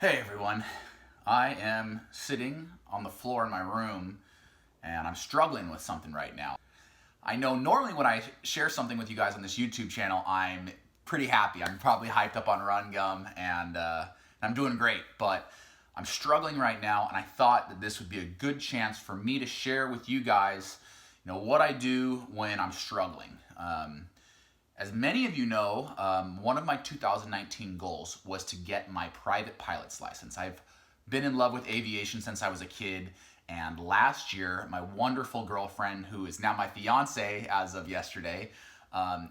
Hey everyone, I am sitting on the floor in my room and I'm struggling with something right now. I know normally when I share something with you guys on this YouTube channel, I'm pretty happy. I'm probably hyped up on Run Gum and I'm doing great, but I'm struggling right now and I thought that this would be a good chance for me to share with you guys, what I do when I'm struggling. As many of you know, one of my 2019 goals was to get my private pilot's license. I've been in love with aviation since I was a kid, and last year, my wonderful girlfriend, who is now my fiance as of yesterday,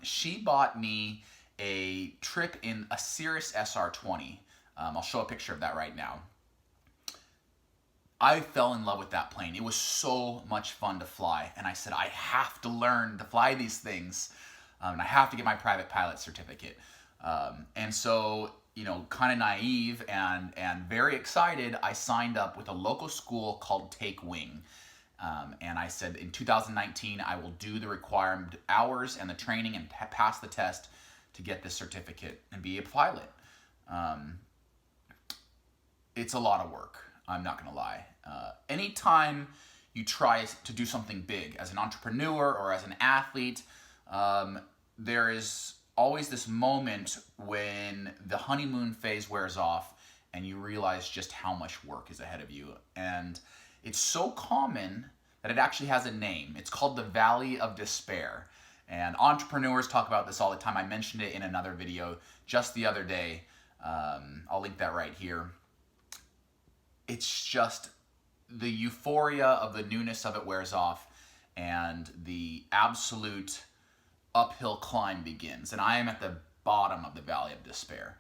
she bought me a trip in a Cirrus SR20. I'll show a picture of that right now. I fell in love with that plane. It was so much fun to fly, and I said, I have to learn to fly these things. And I have to get my private pilot certificate. And so, kind of naive and very excited, I signed up with a local school called Take Wing. And I said in 2019, I will do the required hours and the training and pass the test to get this certificate and be a pilot. It's a lot of work, I'm not gonna lie. Anytime you try to do something big as an entrepreneur or as an athlete, there is always this moment when the honeymoon phase wears off and you realize just how much work is ahead of you. And it's so common that it actually has a name. It's called the Valley of Despair. And entrepreneurs talk about this all the time. I mentioned it in another video just the other day. I'll link that right here. It's just the euphoria of the newness of it wears off and the absolute uphill climb begins, and I am at the bottom of the Valley of Despair.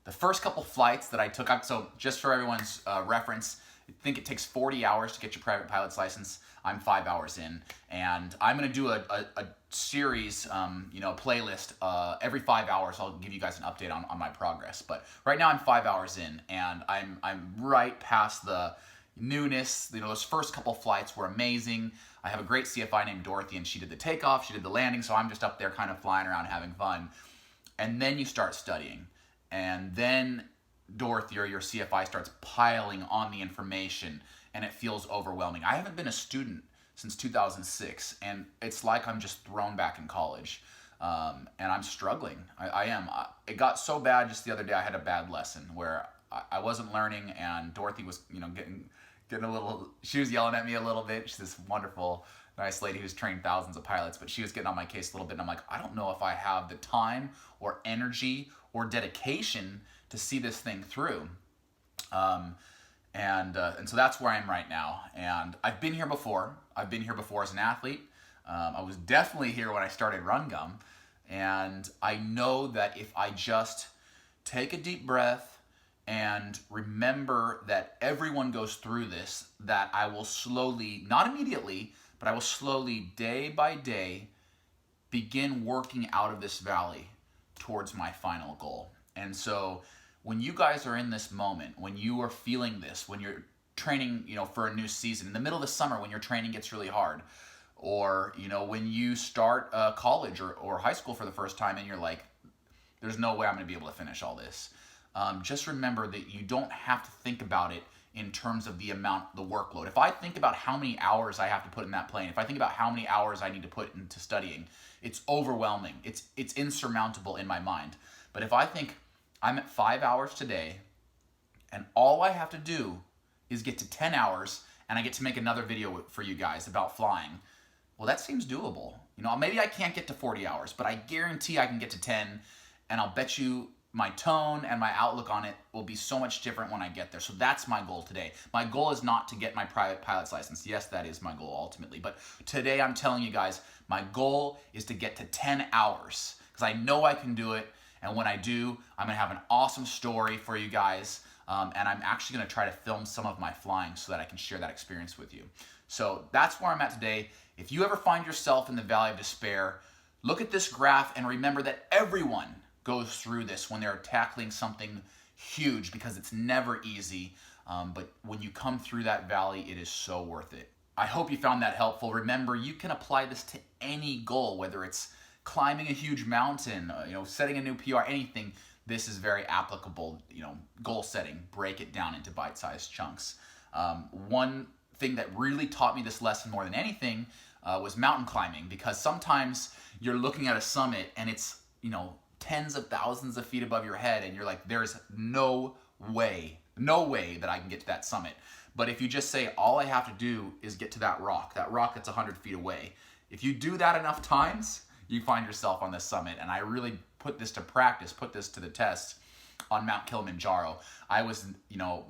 The first couple flights that I took up, so just for everyone's reference, I think it takes 40 hours to get your private pilot's license. I'm 5 hours in, and I'm gonna do a series, playlist. Every 5 hours, I'll give you guys an update on my progress. But right now I'm 5 hours in, and I'm right past the newness. Those first couple flights were amazing. I have a great CFI named Dorothy, and she did the takeoff, she did the landing, so I'm just up there kind of flying around having fun. And then you start studying, and then Dorothy or your CFI starts piling on the information, and it feels overwhelming. I haven't been a student since 2006, and it's like I'm just thrown back in college, and I'm struggling. I am. It got so bad just the other day. I had a bad lesson where I wasn't learning, and Dorothy was, getting a little, she was yelling at me a little bit. She's this wonderful, nice lady who's trained thousands of pilots, but she was getting on my case a little bit, and I'm like, I don't know if I have the time or energy or dedication to see this thing through. And so that's where I am right now. And I've been here before. I've been here before as an athlete. I was definitely here when I started Run Gum. And I know that if I just take a deep breath and remember that everyone goes through this, that I will slowly, not immediately, but I will slowly, day by day, begin working out of this valley towards my final goal. And so when you guys are in this moment, when you are feeling this, when you're training, for a new season, in the middle of the summer when your training gets really hard, or, when you start college or high school for the first time and you're like, there's no way I'm gonna be able to finish all this. Just remember that you don't have to think about it in terms of the workload. If I think about how many hours I have to put in that plane, if I think about how many hours I need to put into studying, it's overwhelming. It's insurmountable in my mind. But if I think I'm at 5 hours today, and all I have to do is get to 10 hours, and I get to make another video for you guys about flying, well, that seems doable. Maybe I can't get to 40 hours, but I guarantee I can get to 10, and I'll bet you my tone and my outlook on it will be so much different when I get there. So that's my goal today. My goal is not to get my private pilot's license. Yes, that is my goal ultimately. But today I'm telling you guys, my goal is to get to 10 hours because I know I can do it. And when I do, I'm gonna have an awesome story for you guys. And I'm actually gonna try to film some of my flying so that I can share that experience with you. So that's where I'm at today. If you ever find yourself in the Valley of Despair, look at this graph and remember that everyone goes through this when they're tackling something huge because it's never easy. But when you come through that valley, it is so worth it. I hope you found that helpful. Remember, you can apply this to any goal, whether it's climbing a huge mountain, setting a new PR, anything. this is very applicable, goal setting, break it down into bite-sized chunks. One thing that really taught me this lesson more than anything was mountain climbing, because sometimes you're looking at a summit and it's, tens of thousands of feet above your head, and you're like, there's no way that I can get to that summit. But if you just say, all I have to do is get to that rock that's 100 feet away. If you do that enough times, you find yourself on the summit. And I really put this to practice, put this to the test on Mount Kilimanjaro. I was,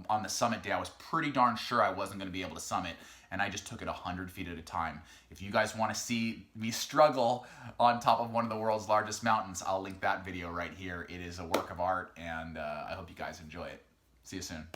on the summit day, I was pretty darn sure I wasn't going to be able to summit, and I just took it 100 feet at a time. If you guys want to see me struggle on top of one of the world's largest mountains, I'll link that video right here. It is a work of art, and I hope you guys enjoy it. See you soon.